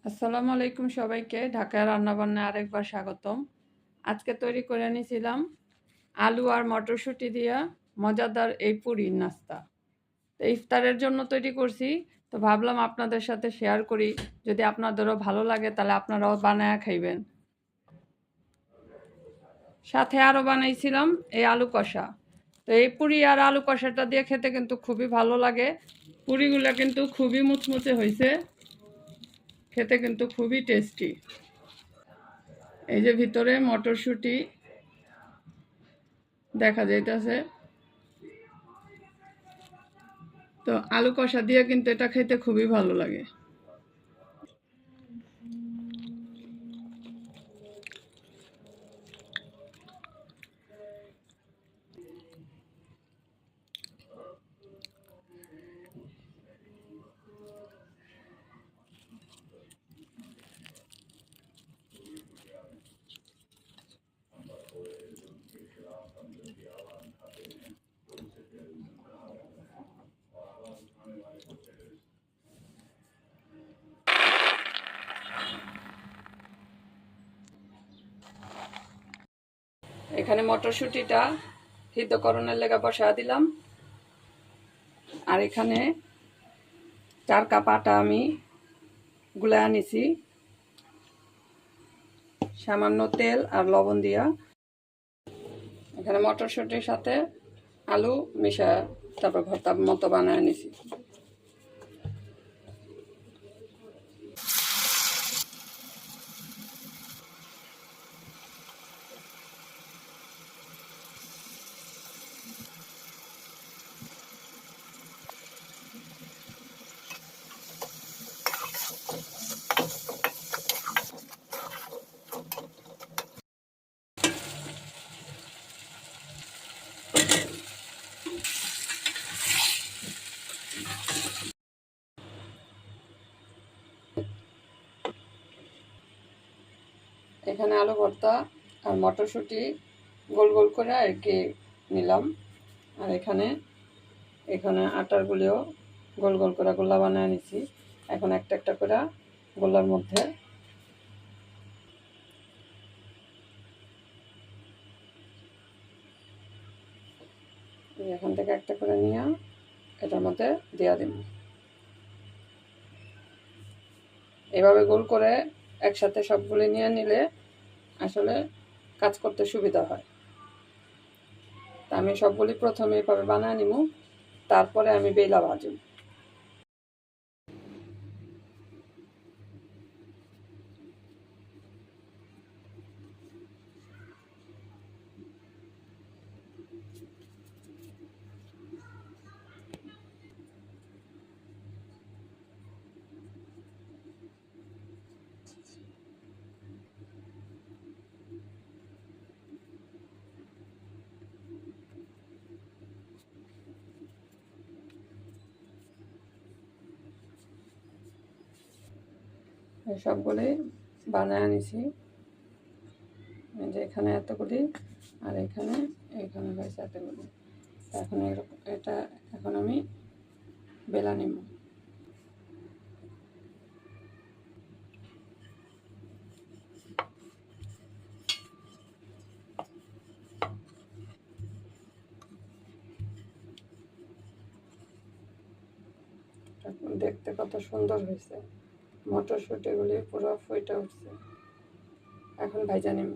আসসালামু আলাইকুম সবাইকে। ঢাকায় রান্নাবান্নায় আরেকবার স্বাগতম। আজকে তৈরি করে নিয়েছিলাম আলু আর মটরশুঁটি দিয়া মজাদার এই পুরির নাস্তা। তো ইফতারের জন্য তৈরি করছি, তো ভাবলাম আপনাদের সাথে শেয়ার করি। যদি আপনাদেরও ভালো লাগে তাহলে আপনারাও বানায়া খাইবেন। সাথে আরও বানাইছিলাম এই আলু কষা। তো এই পুরি আর আলু কষাটা দিয়ে খেতে কিন্তু খুবই ভালো লাগে। পুরিগুলো কিন্তু খুবই মুচমুচে হয়েছে, খেতে কিন্তু খুবই টেস্টি। এই যে ভিতরে মটরশুঁটি দেখা যাইতেছে। তো আলু কষা দিয়ে কিন্তু এটা খেতে খুবই ভালো লাগে। এখানে মটরশুঁটিটা সিদ্ধকরণের লেগে বসা দিলাম। আর এখানে 4 কাপ আটা আমি গুলায় আনিছি সামান্য তেল আর লবণ দিয়া। এখানে মটরশুঁটির সাথে আলু মিশা তারপর ভর্তা মতো বানায় নিছি। এখানে আলু ভর্তা আর মটরশুঁটি গোল গোল করে আর কি নিলাম। আর এখানে এখানে আটার গুলিও গোল গোল করে গোলা বানিয়ে নিছি। এখন একটা একটা করে গোলার মধ্যে এখান থেকে একটা করে নিয়ে এটার মধ্যে দেওয়া দিব। এভাবে গোল করে একসাথে সবগুলি নিয়ে নিলে আসলে কাজ করতে সুবিধা হয়। তা আমি সবগুলি প্রথমে এভাবে বানিয়ে নিব, তারপরে আমি বেলা ভাজব। সবগুলি বানায় নিছি। যে এখানে এতগুলি আর এখানে হয়েছে এতগুলি। এখন এটা এখন আমি বেলা নিব। দেখতে কত সুন্দর হয়েছে, মটরশুঁটিগুলি পুরো ফুটে উঠছে। এখন ভাজা নিব।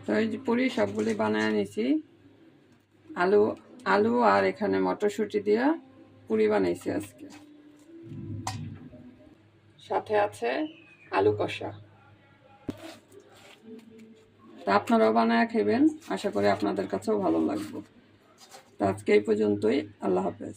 তো এই যে পুরি সবগুলি বানায় নিছি। আলু আলু আর এখানে মটরশুঁটি দিয়ে পুরি বানাইছি আজকে। সাথে আছে আলু কষা। তা আপনারাও বানায় খাবেন, আশা করি আপনাদের কাছেও ভালো লাগবে। তো আজকে এই পর্যন্তই। আল্লাহ হাফেজ।